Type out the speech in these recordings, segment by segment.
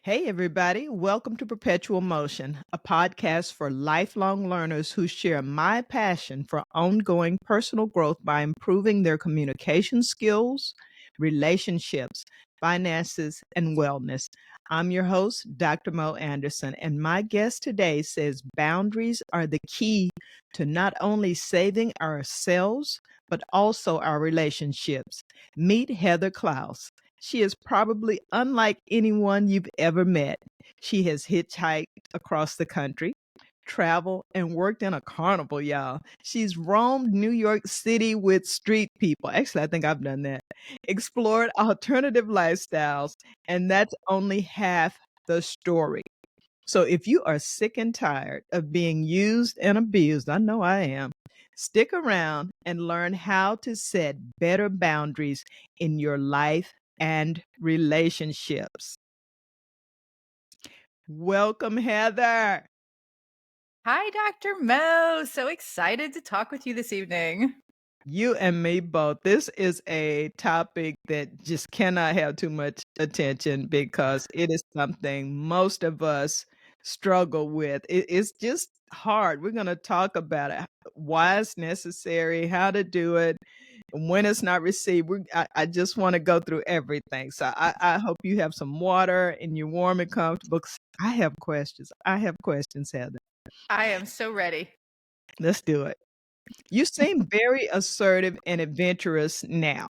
Hey, everybody. Welcome to Perpetual Motion, a podcast for lifelong learners who share my passion for ongoing personal growth by improving their communication skills, relationships, finances, and wellness. I'm your host, Dr. Mo Anderson, and my guest today says boundaries are the key to not only saving ourselves, but also our relationships. Meet Heather Claus. She is probably unlike anyone you've ever met. She has hitchhiked across the country, traveled, and worked in a carnival, y'all. She's roamed New York City with street people. Actually, I think I've done that. Explored alternative lifestyles, and that's only half the story. So if you are sick and tired of being used and abused, I know I am, stick around and learn how to set better boundaries in your life and relationships. Welcome, Heather. Hi, Dr. Mo. So excited to talk with you this evening. You and me both. This is a topic that just cannot have too much attention because it is something most of us struggle with. It's just hard. We're going to talk about it, why it's necessary, how to do it, when it's not received. I just want to go through everything. So I hope you have some water and you're warm and comfortable. 'Cause I have questions. I have questions, Heather. I am so ready. Let's do it. You seem very assertive and adventurous now,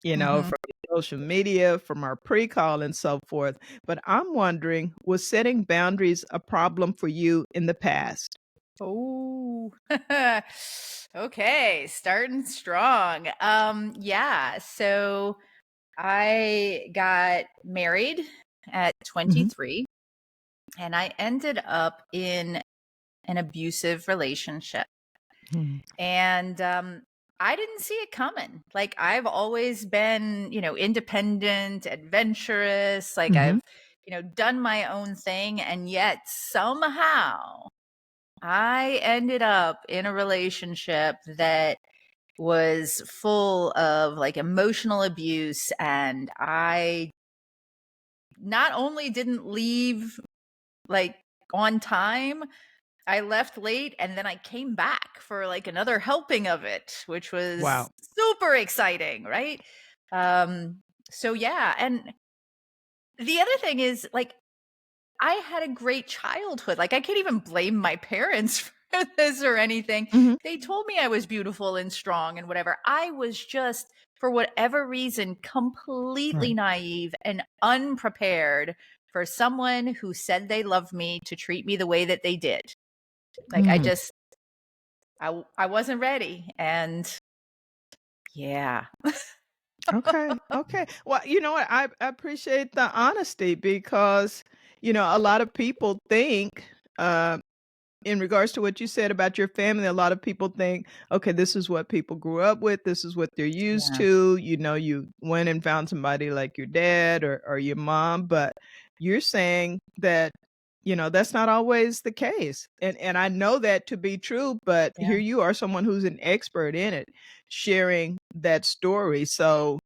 hmm from social media, from our pre-call and so forth. But I'm wondering, was setting boundaries a problem for you in the past? Oh, okay. Starting strong. Yeah. So I got married at Mhm. 23 and I ended up in an abusive relationship. Mm. And I didn't see it coming. Like I've always been, independent, adventurous, like Mhm. I've, done my own thing, and yet somehow I ended up in a relationship that was full of like emotional abuse, and I not only didn't leave like on time, I left late and then I came back for like another helping of it, which was Wow. super exciting, right? Um so yeah, and the other thing is like I had a great childhood. Like I can't even blame my parents for this or anything. Mhm. They told me I was beautiful and strong and whatever. I was just for whatever reason completely Right. naive and unprepared for someone who said they loved me to treat me the way that they did. Like Mhm. I wasn't ready, and yeah. Okay. Okay. Well, you know what? I appreciate the honesty because, a lot of people think, uh, in regards to what you said about your family, a lot of people think, okay, this is what people grew up with. This is what they're used Yeah. to. You went and found somebody like your dad or your mom, but you're saying that, that's not always the case. And I know that to be true, but Yeah. here you are, someone who's an expert in it, sharing that story. So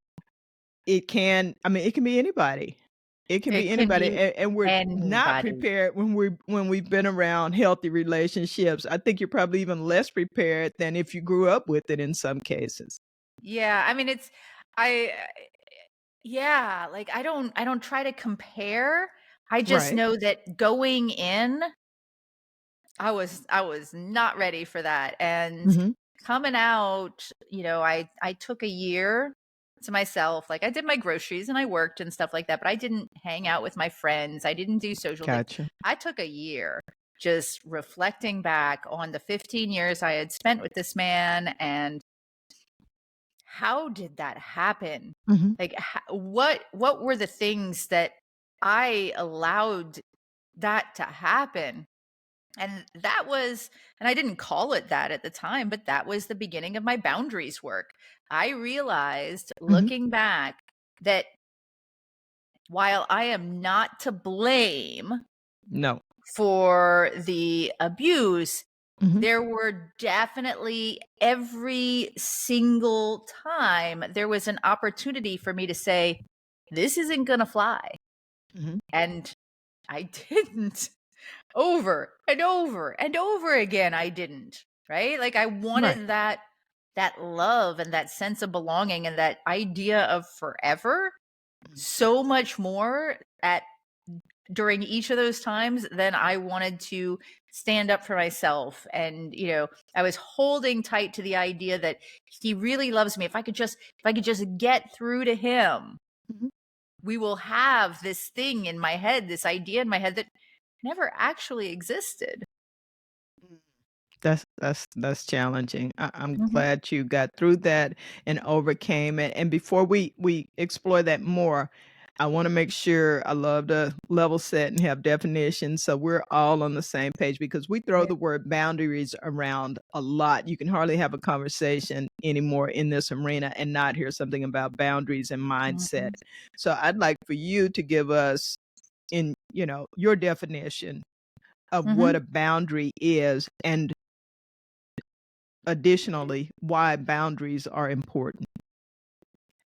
it can be anybody. It can be It can anybody, be and we're not anybody. prepared when we've been around healthy relationships. I think you're probably even less prepared than if you grew up with it in some cases. Yeah, I mean, I yeah, like I don't try to compare. I just Right. know that going in, I was not ready for that. And Mhm. coming out, I took a year to myself. Like I did my groceries and I worked and stuff like that, but I didn't hang out with my friends. I didn't do social things. Gotcha. I took a year just reflecting back on the 15 years I had spent with this man and how did that happen? Mhm. Like what were the things that I allowed that to happen? And that was, and I didn't call it that at the time, but that was the beginning of my boundaries work. I realized Mhm. looking back that while I am not to blame No. for the abuse, Mhm. there were definitely every single time there was an opportunity for me to say, this isn't going to fly. Mhm. And I didn't. Over and over and over again, I didn't, right? Like I Right. wanted that love and that sense of belonging and that idea of forever so much more at during each of those times than I wanted to stand up for myself. And, I was holding tight to the idea that he really loves me. If I could just get through to him, Mhm. we will have this thing in my head, this idea in my head that never actually existed. Mm. That's challenging. I'm Mhm. glad you got through that and overcame it. And before we explore that more, I want to make sure I love to level set and have definitions so we're all on the same page because we throw Yeah. the word boundaries around a lot. You can hardly have a conversation anymore in this arena and not hear something about boundaries and mindset. Mhm. So I'd like for you to give us in, your definition of what Mhm. a boundary is and additionally, why boundaries are important.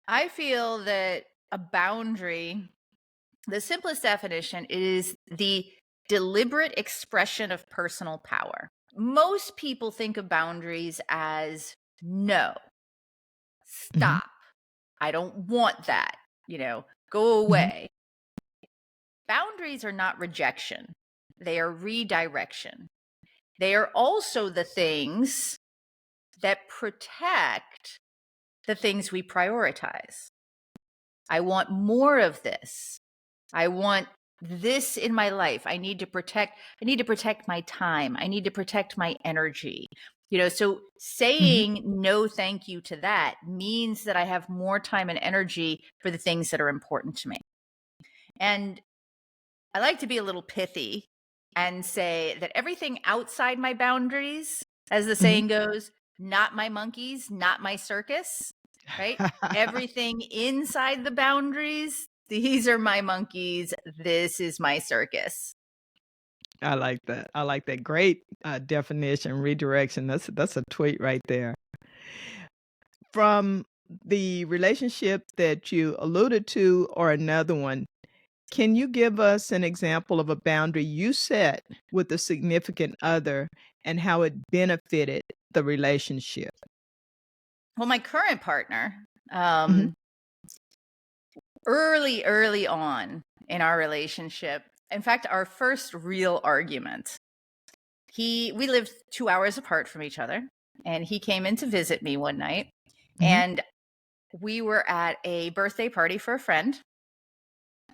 I feel that a boundary, the simplest definition is the deliberate expression of personal power. Most people think of boundaries as no, Mhm, stop. I don't want that. Go mhm, away. Boundaries are not rejection, they are redirection. They are also the things that protect the things we prioritize. I want more of this. I want this in my life. I need to protect my time. I need to protect my energy. So mhm. saying no thank you to that means that I have more time and energy for the things that are important to me. And I like to be a little pithy and say that everything outside my boundaries, as the Mhm. saying goes, not my monkeys, not my circus, right? Everything inside the boundaries, these are my monkeys, this is my circus. I like that. I like that. Great, definition, redirection. That's a tweet right there. From the relationship that you alluded to or another one, can you give us an example of a boundary you set with a significant other and how it benefited the relationship? Well, my current partner, Mhm, early on in our relationship, in fact, our first real argument, we lived 2 hours apart from each other, and he came in to visit me one night, mhm, and we were at a birthday party for a friend.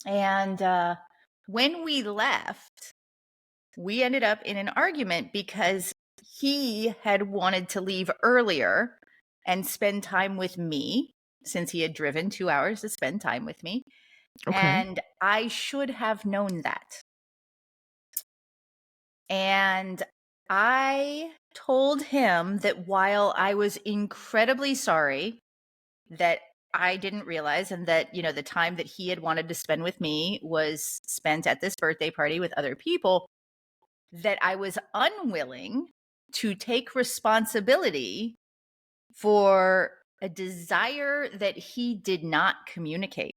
And when we left, we ended up in an argument because he had wanted to leave earlier and spend time with me since he had driven 2 hours to spend time with me. okay. And I should have known that. And I told him that while I was incredibly sorry that I didn't realize, and that, the time that he had wanted to spend with me was spent at this birthday party with other people, that I was unwilling to take responsibility for a desire that he did not communicate.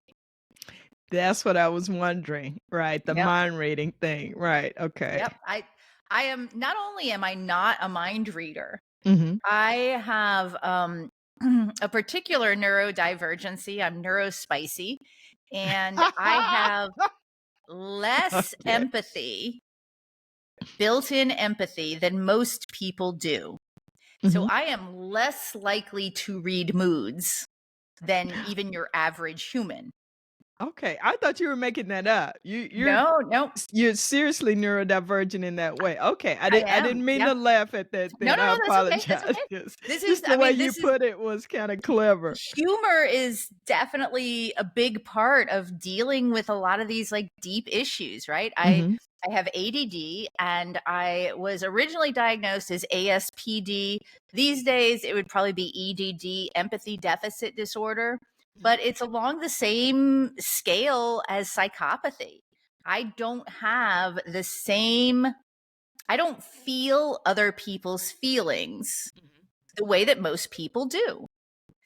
That's what I was wondering, right, the Yep. mind reading thing, right, okay. Yep. I am not only am I not a mind reader, Mhm. I have a particular neurodivergency. I'm neurospicy, and I have less Okay. empathy, built-in empathy, than most people do. So Mhm. I am less likely to read moods than even your average human. Okay, I thought you were making that up. No, no, You're seriously neurodivergent in that way. Okay, I I am. didn't mean Yeah. to laugh at that No, then, no, I no, that's okay. That's apologize. okay. Yes. This is, Just the I way mean, you this is put it was kinda clever. humor is definitely a big part of dealing with a lot of these like deep issues, right? I Mhm. I have ADD, and I was originally diagnosed as ASPD. These days it would probably be EDD, empathy deficit disorder, Mhm. but it's along the same scale as psychopathy. I don't have the same I don't feel other people's feelings Mhm. the way that most people do.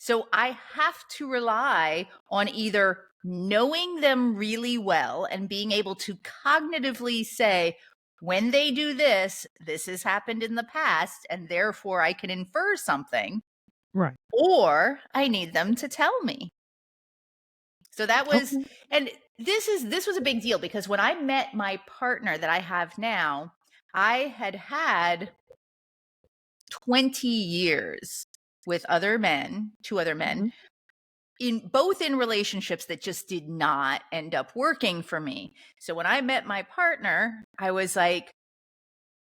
So I have to rely on either knowing them really well and being able to cognitively say, when they do this, this has happened in the past, and therefore I can infer something, Right. or I need them to tell me. So that was, Okay. and this was a big deal because when I met my partner that I have now, I had 20 years with other men, two other men, Mhm. in both in relationships that just did not end up working for me. So when I met my partner, I was like,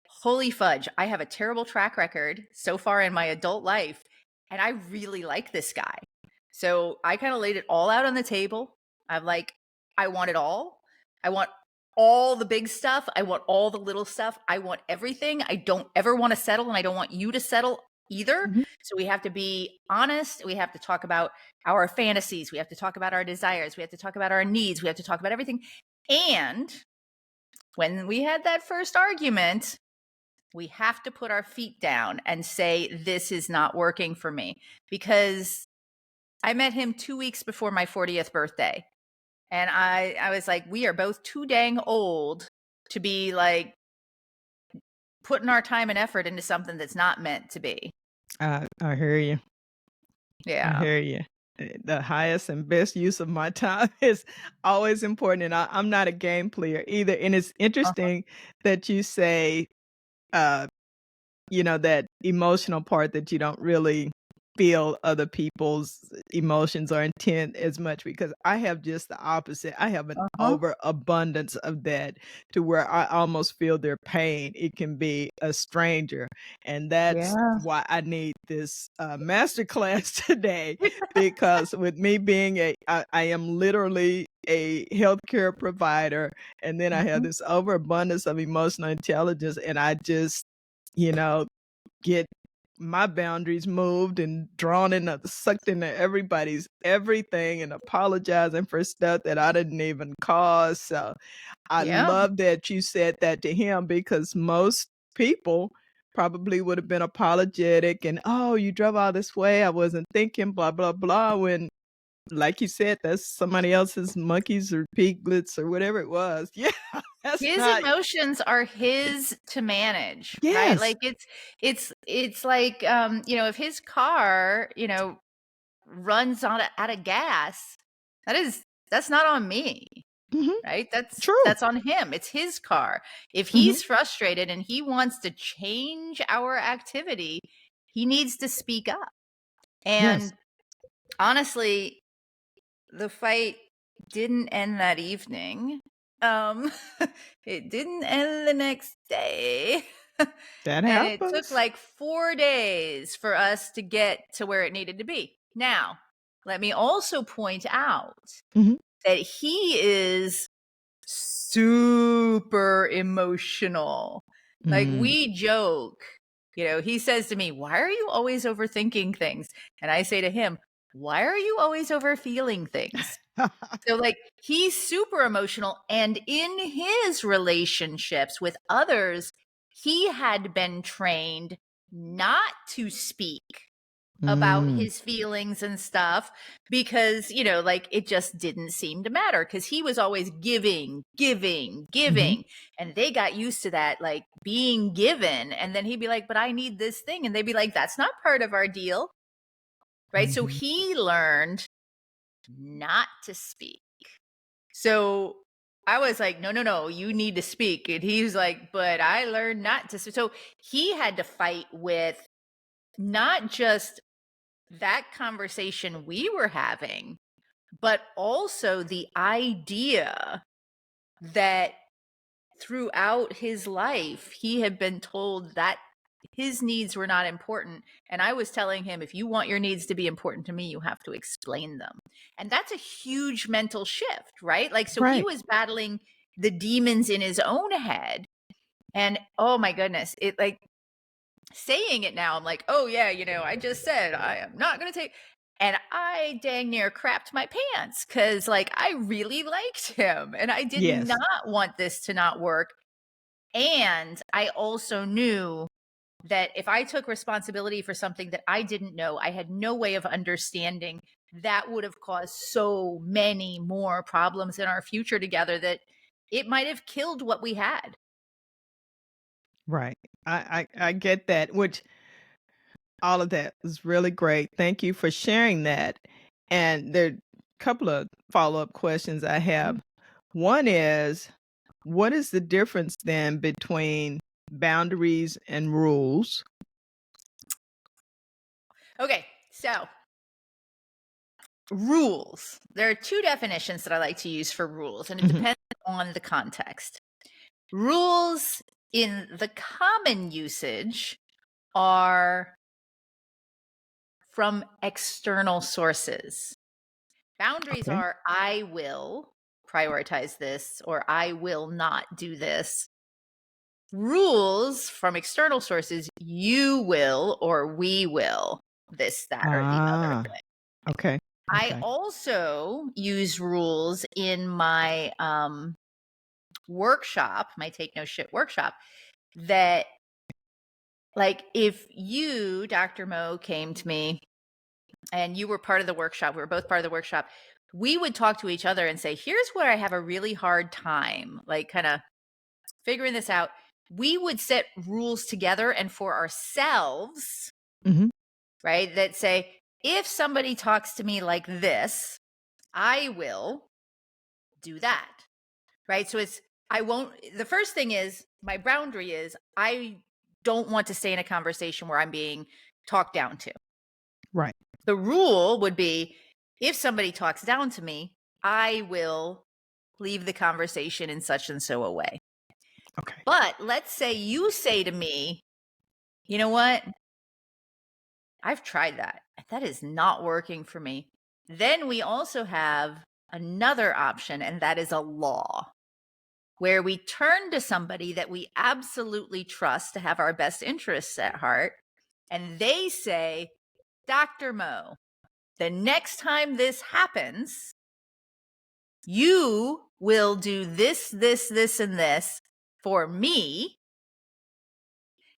holy fudge, I have a terrible track record so far in my adult life, and I really like this guy. So I kind of laid it all out on the table. I'm like, I want it all. I want all the big stuff. I want all the little stuff. I want everything. I don't ever want to settle, and I don't want you to settle either. Mhm. So we have to be honest. We have to talk about our fantasies. We have to talk about our desires. We have to talk about our needs. We have to talk about everything. And when we had that first argument, we have to put our feet down and say, this is not working for me, because I met him 2 weeks before my 40th birthday. And I was like, we are both too dang old to be like putting our time and effort into something that's not meant to be. I hear you. I Yeah. hear you. The highest and best use of my time is always important, and I'm not a game player either. And it's Uh-huh. interesting that you say, uh, that emotional part that you don't really feel other people's emotions or intent as much because I have just the opposite. I have an Uh-huh. overabundance of that to where I almost feel their pain. It can be a stranger. And that's Yeah. why I need this master class today because with me being I am literally a healthcare provider and then I have Mhm. this overabundance of emotional intelligence and I just you know, get my boundaries moved and drawn into sucked into everybody's everything and apologizing for stuff that I didn't even cause. So I Yeah. love that you said that to him because most people probably would have been apologetic and, "Oh, you drove all this way. I wasn't thinking, blah, blah, blah," when like you said, that's somebody else's monkeys or piglets or whatever it was. Yeah, that's His not emotions are his to manage, right? yes. Like it's like if his car, runs out of gas, that's not on me, Mhm. right? True. That's on him. It's his car. If Mhm. he's frustrated and he wants to change our activity, he needs to speak up. Yes. And honestly, the fight didn't end that evening. Um, it didn't end the next day. That And it took happens. like 4 days for us to get to where it needed to be. Now, let me also point out Mhm. that he is super emotional. Like Mm. we joke, he says to me, "Why are you always overthinking things?" And I say to him, "Why are you always overfeeling things?" So like he's super emotional, and in his relationships with others, he had been trained not to speak about Mm. his feelings and stuff because like it just didn't seem to matter because he was always giving, giving, Mhm. giving, and they got used to that, like being given. And then he'd be like, "But I need this thing," and they'd be like, "That's not part of our deal." Right? So Mhm. he learned not to speak. So I was like, "No, no, no, you need to speak." And he was like, "But I learned not to." So he had to fight with not just that conversation we were having, but also the idea that throughout his life, he had been told that his needs were not important. And I was telling him, if you want your needs to be important to me, you have to explain them. And that's a huge mental shift, right? Like, so he Right. was battling the demons in his own head. And oh my goodness, it like saying it now, I'm like, oh yeah, I just said I am not going to take. And I dang near crapped my pants because like I really liked him and I did Yes. not want this to not work. And I also knew that if I took responsibility for something that I didn't know, I had no way of understanding that would have caused so many more problems in our future together that it might have killed what we had. Right. I get that, which all of that was really great. Thank you for sharing that. And there are a couple of follow-up questions I have. One is, what is the difference then between boundaries and rules? Okay, so rules. There are two definitions that I like to use for rules, and it Mhm. depends on the context. Rules in the common usage are from external sources. Boundaries Okay. are I will prioritize this or I will not do this. Rules from external sources, you will or we will this, that, or the other Ah, thing. okay. I Okay. also use rules in my workshop, my Take No Shit workshop, that like if you, Dr. Mo, came to me and you were part of the workshop, we were both part of the workshop, we would talk to each other and say, here's where I have a really hard time, like kind of figuring this out. We would set rules together and for ourselves, Mhm. right? That say, if somebody talks to me like this, I will do that, right? So it's, I won't, the first thing is my boundary is I don't want to stay in a conversation where I'm being talked down to. Right. The rule would be if somebody talks down to me, I will leave the conversation in such and so a way. Okay. But let's say you say to me, you know what? I've tried that. That is not working for me. Then we also have another option, and that is a law where we turn to somebody that we absolutely trust to have our best interests at heart. And they say, Dr. Mo, the next time this happens, you will do this, this, this, and this for me.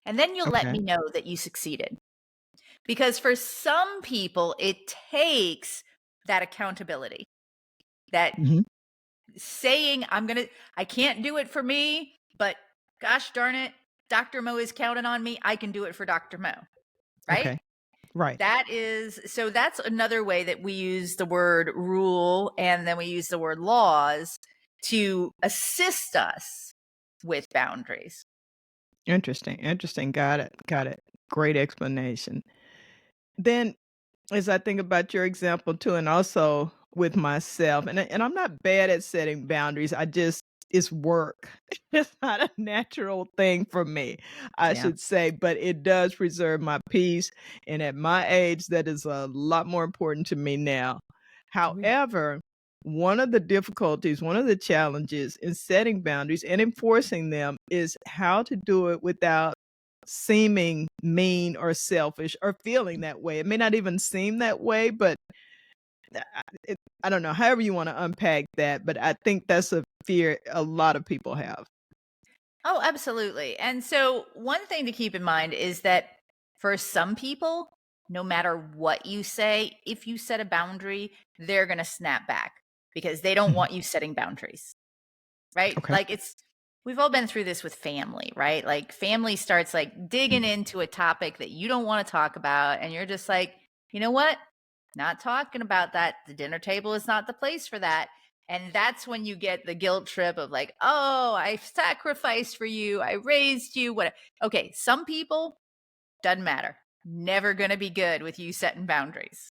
And then you'll let Okay. me know that you succeeded. Because for some people, it takes that accountability, that Mhm. saying, I can't do it for me, but gosh darn it, Dr. Mo is counting on me. I can do it for Dr. Mo. Right. Okay. Right. So that's another way that we use the word rule and then we use the word laws to assist us with boundaries. Interesting. Interesting. Got it. Got it. Great explanation. Then as I think about your example too, and also with myself, and I'm not bad at setting boundaries. I just it's work. It's not a natural thing for me, I Yeah. should say, but it does preserve my peace. And at my age, that is a lot more important to me now. However, one of the difficulties, one of the challenges in setting boundaries and enforcing them is how to do it without seeming mean or selfish or feeling that way. It may not even seem that way, but I don't know, however you wanna unpack that, but I think that's a fear a lot of people have. Oh, absolutely. And so, one thing to keep in mind is that for some people, no matter what you say, if you set a boundary, they're going to snap back because they don't Mhm. want you setting boundaries, right? Okay. Like, we've all been through this with family, right? Like, family starts like digging into a topic that you don't want to talk about. And you're just like, you know what? Not talking about that. The dinner table is not the place for that. And that's when you get the guilt trip of like, oh, I sacrificed for you. I raised you. What? Okay. Some people, doesn't matter. Never going to be good with you setting boundaries.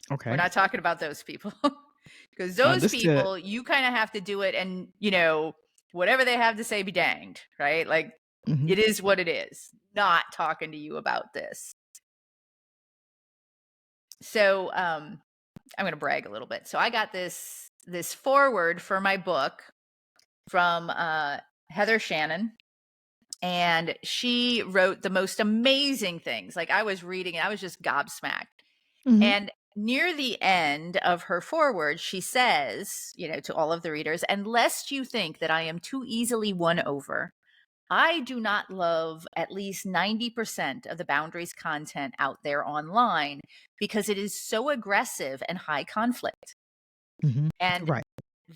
We're Okay. not talking about those people because those Understood. people, you kind of have to do it. And, whatever they have to say, be danged, right? Like Mhm. it is what it is. Not talking to you about this. So, I'm going to brag a little bit. So I got this forward for my book from Heather Shannon, and she wrote the most amazing things. Like I was reading it, I was just gobsmacked. Mhm. And near the end of her foreword, she says, to all of the readers, and lest you think that I am too easily won over, I do not love at least 90% of the boundaries content out there online because it is so aggressive and high conflict. Mhm. And Right.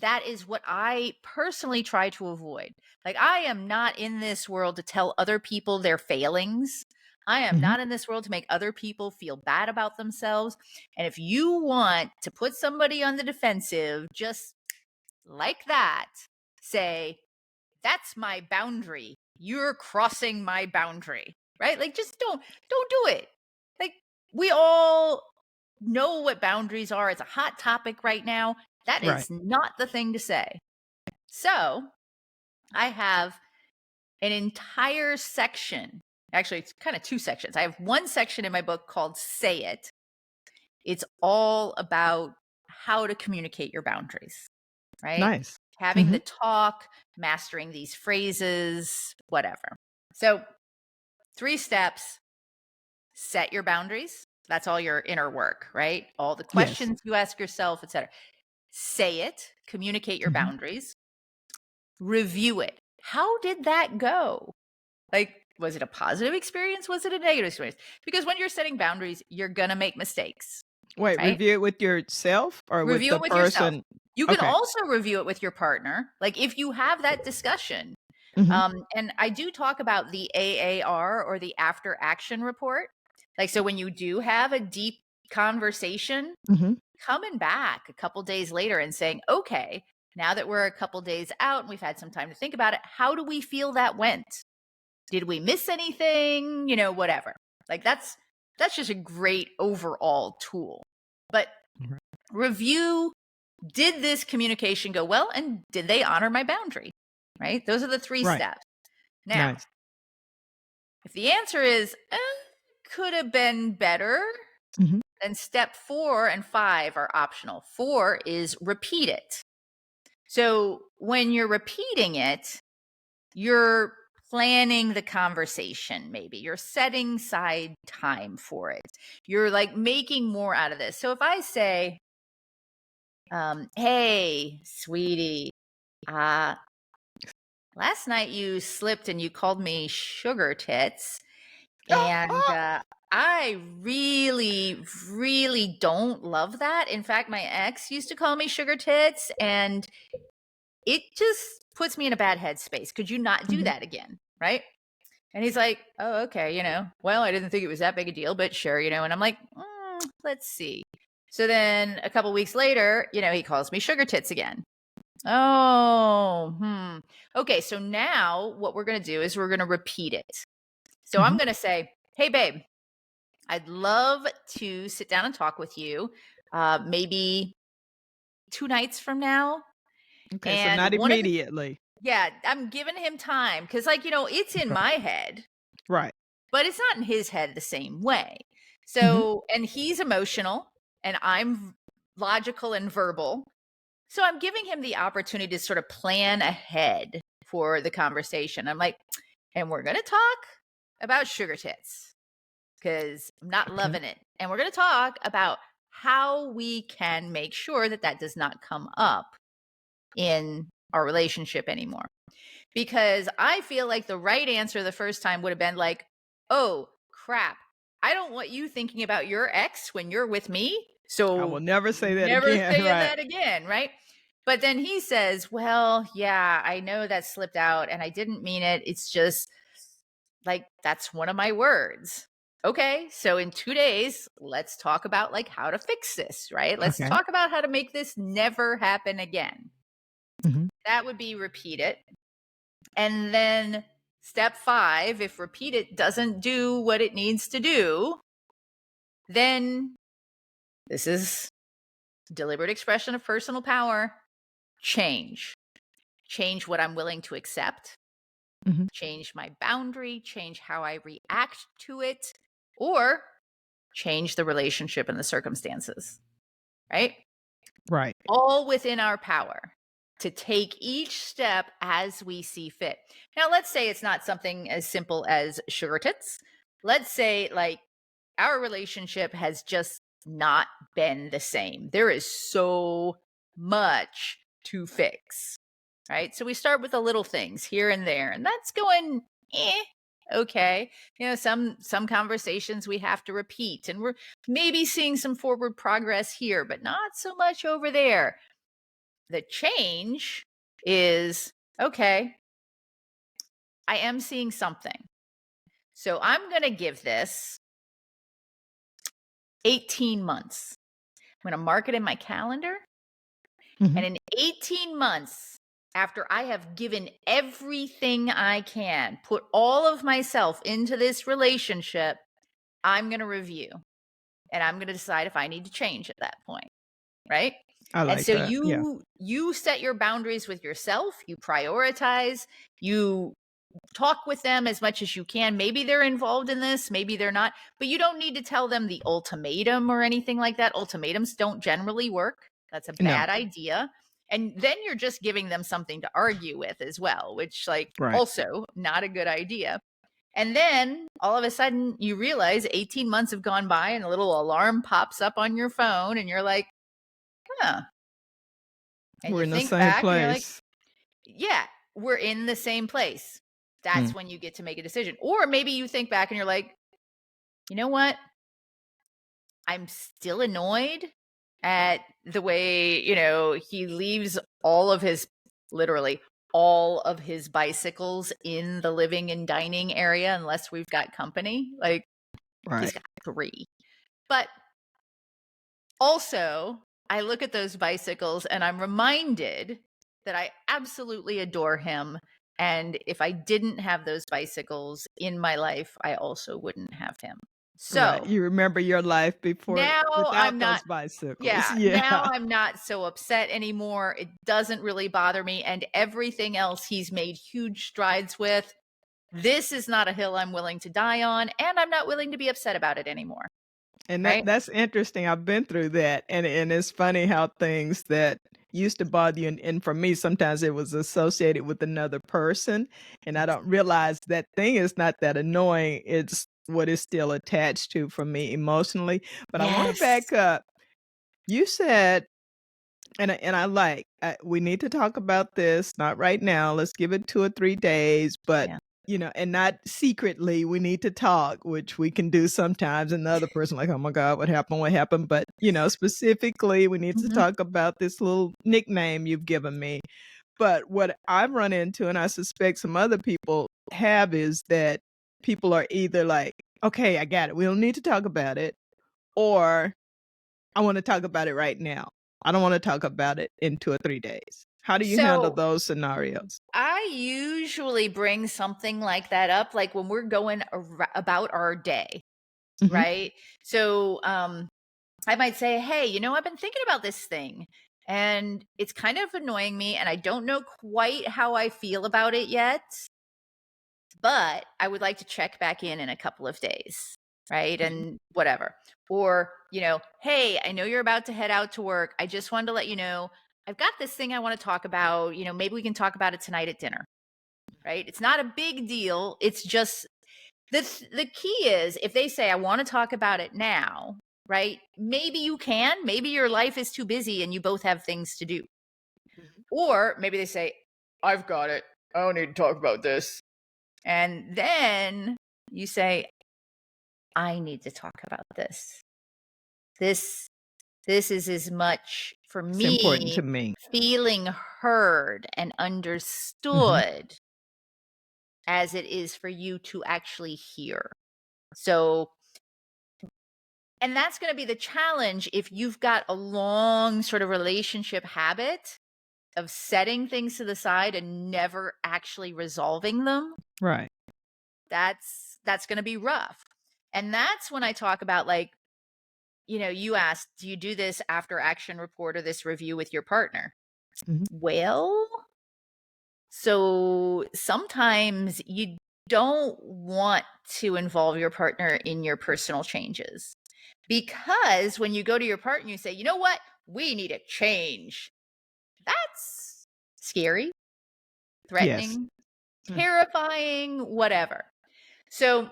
that is what I personally try to avoid. Like, I am not in this world to tell other people their failings. I am Mhm. not in this world to make other people feel bad about themselves. And if you want to put somebody on the defensive, just like that, say, that's my boundary. You're crossing my boundary, right? Like, just don't do it. Like, we all know what boundaries are. It's a hot topic right now. That Right. is not the thing to say. So I have an entire section. Actually, it's kind of two sections. I have one section in my book called Say It. It's all about how to communicate your boundaries, right? Nice. Having the Mhm. talk, mastering these phrases, whatever. So, 3 steps: set your boundaries. That's all your inner work, right? All the Yes. questions you ask yourself, etc. Say it, communicate your Mhm. boundaries, review it. How did that go? Like, was it a positive experience? Was it a negative experience? Because when you're setting boundaries, you're going to make mistakes, Wait, right? review it with yourself or with Review the it with yourself. person? You can Okay. also review it with your partner. Like, if you have that discussion. Mhm. And I do talk about the AAR, or the after action report. Like, so when you do have a deep conversation, Mhm. coming back a couple days later and saying, okay, now that we're a couple days out and we've had some time to think about it, how do we feel that went? Did we miss anything? Whatever. Like, that's just a great overall tool. But Right. review, did this communication go well, and did they honor my boundary? Right? Those are the 3 Right. steps. Now, Nice. if the answer is could have been better, Mhm. then step 4 and 5 are optional. 4 is repeat it. So when you're repeating it, you're planning the conversation, maybe you're setting aside time for it. You're like making more out of this. So if I say, hey, sweetie, uh, last night you slipped and you called me sugar tits. And I really, really don't love that. In fact, my ex used to call me sugar tits, and it just puts me in a bad headspace. Could you not do Mhm. that again? Right. And he's like, oh, okay. Well, I didn't think it was that big a deal, but sure. And I'm like, let's see. So then a couple weeks later, he calls me sugar tits again. Oh, okay. So now what we're going to do is we're going to repeat it. So I'm Mhm. going to say, hey, babe, I'd love to sit down and talk with you, maybe 2 nights from now. Okay, so And not immediately. yeah, I'm giving him time because, like, it's in Okay. my head, Right. but it's not in his head the same way. Mhm. So, and he's emotional and I'm logical and verbal. So I'm giving him the opportunity to sort of plan ahead for the conversation. I'm like, and we're going to talk about sugar tits, because I'm not Okay. loving it. And we're going to talk about how we can make sure that that does not come up in our relationship anymore. Because I feel like the right answer the first time would have been like, oh, crap. I don't want you thinking about your ex when you're with me. I will So never say that never again, saying right. that again. Right. But then he says, well, yeah, I know that slipped out and I didn't mean it. It's just like, that's one of my words. Okay, so in 2 days, let's talk about like how to fix this, right? Let's Okay. talk about how to make this never happen again. Mhm. That would be repeat it. And then step 5, if repeat it doesn't do what it needs to do, then this is deliberate expression of personal power. Change. Change what I'm willing to accept, Mhm. change my boundary, change how I react to it, or change the relationship and the circumstances, right? Right. All within our power to take each step as we see fit. Now, let's say it's not something as simple as sugar tits. Let's say, like, our relationship has just not been the same. There is so much to fix. right? So we start with the little things here and there, and that's going, okay. Some conversations we have to repeat, and we're maybe seeing some forward progress here, but not so much over there. The change is, okay, I am seeing something. So I'm going to give this 18 months. I'm going to mark it in my calendar. Mhm. And in 18 months, after I have given everything I can, put all of myself into this relationship, I'm going to review and I'm going to decide if I need to change at that point. Right. I And like so that. Yeah. you set your boundaries with yourself, you prioritize, you talk with them as much as you can. Maybe they're involved in this, maybe they're not, but you don't need to tell them the ultimatum or anything like that. Ultimatums don't generally work. That's a No. bad idea. And then you're just giving them something to argue with as well, which Right. also not a good idea. And then all of a sudden you realize 18 months have gone by and a little alarm pops up on your phone and you're like, huh. And We're you in the think same back and you're like, place. yeah, we're in the same place. Mm. That's when you get to make a decision. Or maybe you think back and you're like, you know what? I'm still annoyed at the way, he leaves literally all of his bicycles in the living and dining area unless we've got company. Like he's Right. got 3. But also, I look at those bicycles and I'm reminded that I absolutely adore him. And if I didn't have those bicycles in my life, I also wouldn't have him. Right. So You remember your life before now without I'm those not, bicycles. yeah, now Yeah. I'm not so upset anymore. It doesn't really bother me. And everything else he's made huge strides with. This is not a hill I'm willing to die on. And I'm not willing to be upset about it anymore. And Right. that's interesting. I've been through that. And it's funny how things that used to bother you and for me sometimes it was associated with another person and I don't realize that thing is not that annoying. It's what is still attached to for me emotionally. But I want to Yes. back up. You said and I like, we need to talk about this, not right now, let's give it 2 or 3 days, but, Yeah. and not secretly, we need to talk, which we can do sometimes, and the other person like, "Oh my god, what happened? What happened?" But, specifically, we need to Mhm. talk about this little nickname you've given me. But what I've run into, and I suspect some other people have, is that people are either like, "Okay, I got it, we don't need to talk about it," or I wanna talk about it right now. I don't wanna talk about it in 2 or 3 days. How do you handle So those scenarios? I usually bring something like that up, like when we're going about our day, Mhm. right? So I might say, hey, I've been thinking about this thing and it's kind of annoying me and I don't know quite how I feel about it yet, but I would like to check back in a couple of days, right? Mhm. And whatever. Or, hey, I know you're about to head out to work. I just wanted to let you know I've got this thing I want to talk about. Maybe we can talk about it tonight at dinner, right? It's not a big deal. It's just the key is if they say I want to talk about it now, right? Maybe you can, maybe your life is too busy and you both have things to do. Mhm. Or maybe they say, I've got it. I don't need to talk about this. And then you say, I need to talk about this. This this is as much for It's important me to me. feeling heard and Mhm. understood as it is for you to actually hear. So, and that's going to be the challenge if you've got a long sort of relationship habit of setting things to the side and never actually resolving them. Right. That's going to be rough. And that's when I talk about like, you asked, do you do this after action report or this review with your partner? Mhm. Well, so sometimes you don't want to involve your partner in your personal changes because when you go to your partner, you say, you know what? We need a change. That's scary, Yes. threatening, Mm. terrifying, whatever. So,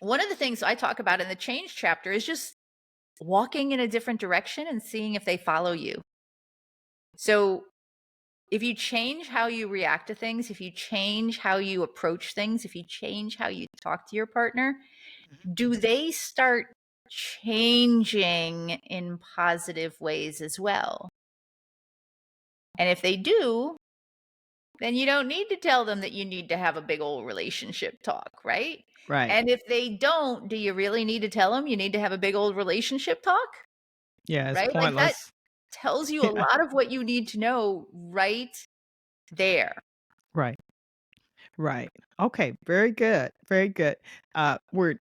one of the things I talk about in the change chapter is just walking in a different direction and seeing if they follow you. So, if you change how you react to things, if you change how you approach things, if you change how you talk to your partner, do they start changing in positive ways as well? And if they do, then you don't need to tell them that you need to have a big old relationship talk, right? Right. And if they don't, do you really need to tell them you need to have a big old relationship talk? Yeah, it's Right? Like that pointless. tells you a Yeah. lot of what you need to know right there. Right. Right. Okay. Very good. Very good. We're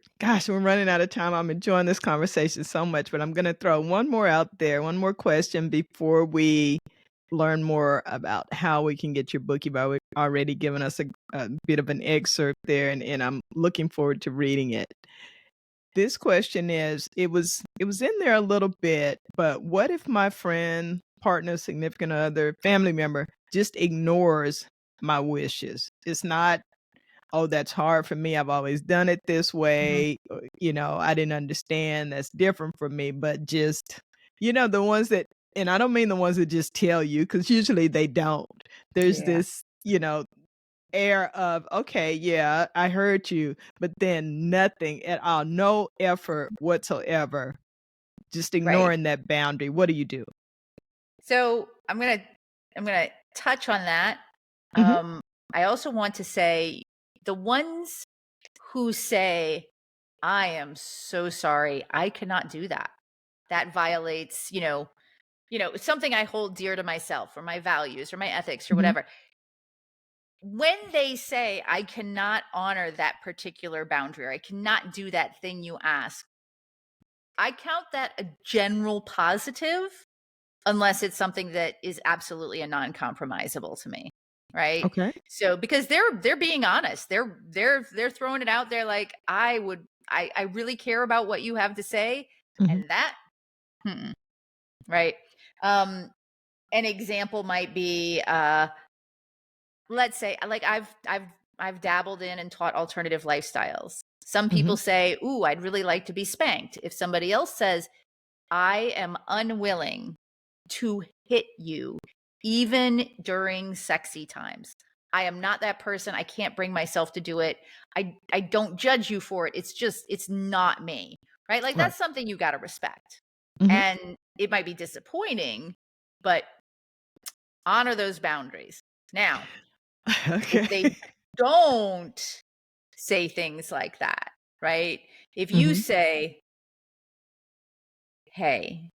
running out of time. I'm enjoying this conversation so much, but I'm going to throw one more out there, one more question before we learn more about how we can get your book. You've already given us a bit of an excerpt there, and I'm looking forward to reading it. This question is, it was in there a little bit, but what if my friend, partner, significant other, family member just ignores my wishes? It's not, "Oh, that's hard for me. I've always done it this Mhm. way," "I didn't understand. That's different from me," but just, the ones that, and I don't mean the ones that just tell you, because usually they don't. There's Yeah. this, air of, "Okay, yeah, I heard you," but then nothing at all, no effort whatsoever, just Right. ignoring that boundary. What do you do? So I'm gonna touch on that. Mhm, Um, I also want to say the ones who say, "I am so sorry, I cannot do that. That violates, something I hold dear to myself or my values or my ethics or mhm, whatever." When they say, "I cannot honor that particular boundary, or I cannot do that thing you ask," I count that a general positive unless it's something that is absolutely a non-compromisable to me, right? okay, So because they're being honest. They're throwing it out there like, I really care about what you have to say, mhm, and that mm-mm, right? Um an example might be let's say like I've dabbled in and taught alternative lifestyles. Some mhm, people say, "Ooh, I'd really like to be spanked." If somebody else says, "I am unwilling to hit you even during sexy times. I am not that person. I can't bring myself to do it. I don't judge you for it. It's not me." Right? Like right, that's something you got to respect. mhm, And it might be disappointing, but honor those boundaries. Now, if okay. they don't say things like that, right? If you Mhm, say, "Hey,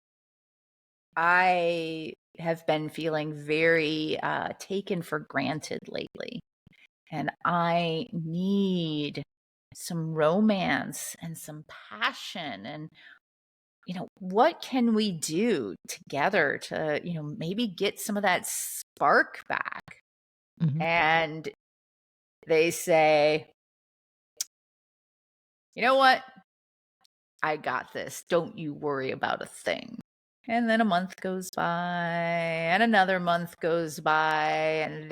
I have been feeling very taken for granted lately, and I need some romance and some passion. And, what can we do together to, maybe get some of that spark back?" mhm, And they say, "You know what? I got this. Don't you worry about a thing." And then a month goes by and another month goes by, and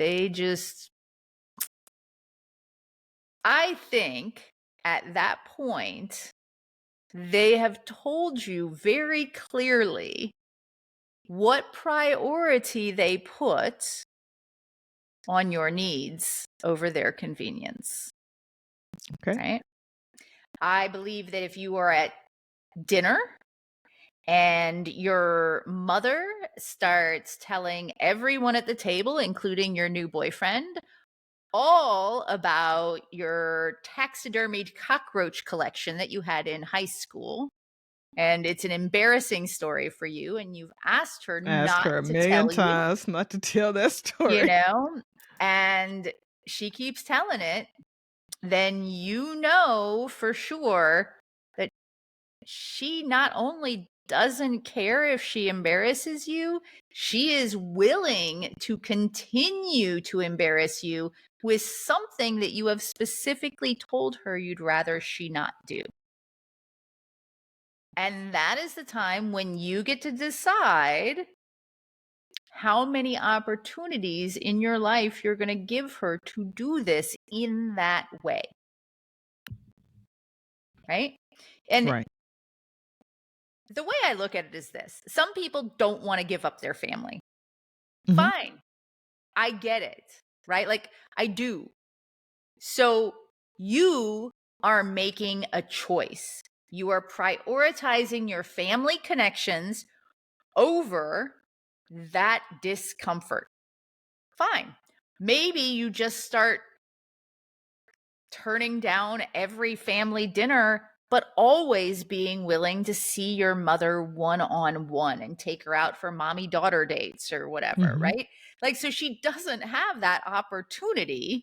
I think at that point, they have told you very clearly what priority they put on your needs over their convenience, okay, right? I believe that if you are at dinner and your mother starts telling everyone at the table, including your new boyfriend, all about your taxidermied cockroach collection that you had in high school, and it's an embarrassing story for you, and you've asked her ask not her a to million tell you, times not to tell that you story. know, and she keeps telling it, then you know for sure that she not only doesn't care if she embarrasses you, she is willing to continue to embarrass you with something that you have specifically told her you'd rather she not do. And that is the time when you get to decide how many opportunities in your life you're going to give her to do this in that way. Right. And Right, the way I look at it is this: some people don't want to give up their family. mhm, Fine. I get it, right? Like, I do. So you are making a choice. You are prioritizing your family connections over that discomfort. Fine. Maybe you just start turning down every family dinner, but always being willing to see your mother one-on-one and take her out for mommy-daughter dates or whatever, Mhm. right? Like, so she doesn't have that opportunity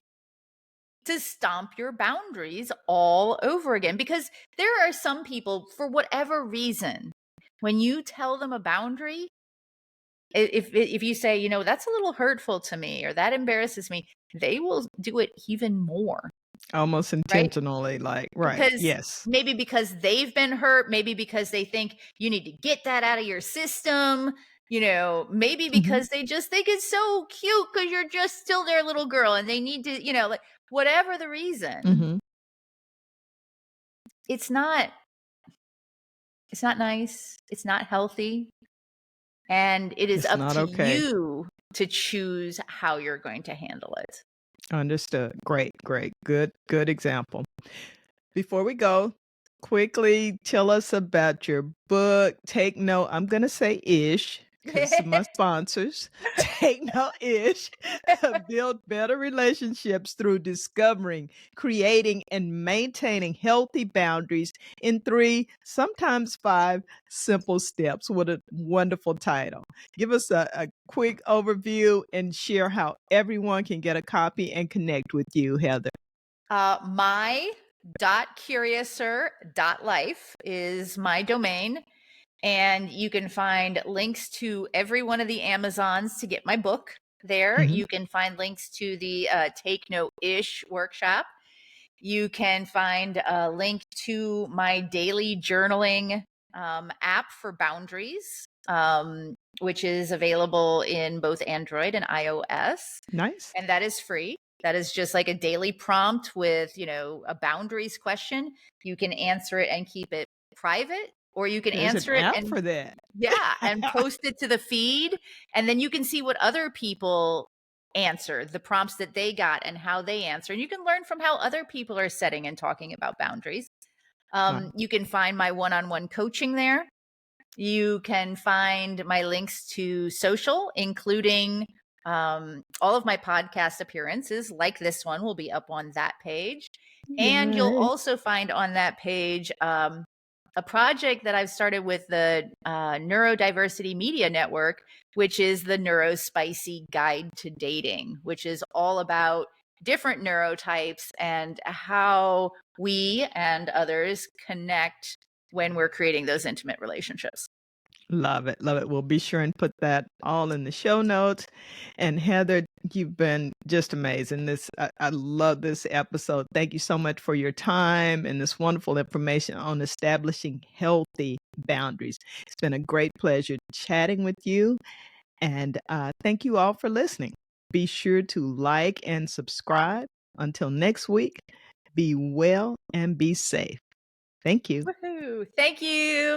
to stomp your boundaries all over again. Because there are some people, for whatever reason, when you tell them a boundary, if you say, that's a little hurtful to me or that embarrasses me, they will do it even more, Almost right? intentionally, like right, Because yes. maybe because they've been hurt, maybe because they think you need to get that out of your system, maybe Mhm, because they just think it's so cute because you're just still their little girl and they need to, like, whatever the reason, mhm. it's not nice, it's not healthy, and it is It's up not to okay. you to choose how you're going to handle it. Understood. Great, great. Good example. Before we go, quickly tell us about your book. Take note. I'm going to say ish because my sponsors. Take note ish. Build better relationships through discovering, creating, and maintaining healthy boundaries in 3, sometimes 5 simple steps. What a wonderful title. Give us a quick overview and share how everyone can get a copy and connect with you, Heather. My.curiouser.life is my domain, and you can find links to every one of the Amazons to get my book there. Mhm. You can find links to the Take Note Ish workshop. You can find a link to my daily journaling app for boundaries, which is available in both Android and iOS. Nice. And that is free. That is just like a daily prompt with, a boundaries question. You can answer it and keep it private, or you can There's an answer it app and, for that. yeah, and post it to the feed. And then you can see what other people answered, the prompts that they got and how they answer. And you can learn from how other people are setting and talking about boundaries. Wow. You can find my one-on-one coaching there. You can find my links to social, including all of my podcast appearances, like this one, will be up on that page. And you'll Yay. also find on that page a project that I've started with the Neurodiversity Media Network, which is the Neurospicy Guide to Dating, which is all about different neurotypes and how we and others connect when we're creating those intimate relationships. Love it. Love it. We'll be sure and put that all in the show notes. And Heather, you've been just amazing. I love this episode. Thank you so much for your time and this wonderful information on establishing healthy boundaries. It's been a great pleasure chatting with you. And thank you all for listening. Be sure to like and subscribe. Until next week, be well and be safe. Thank you. Woohoo! Thank you.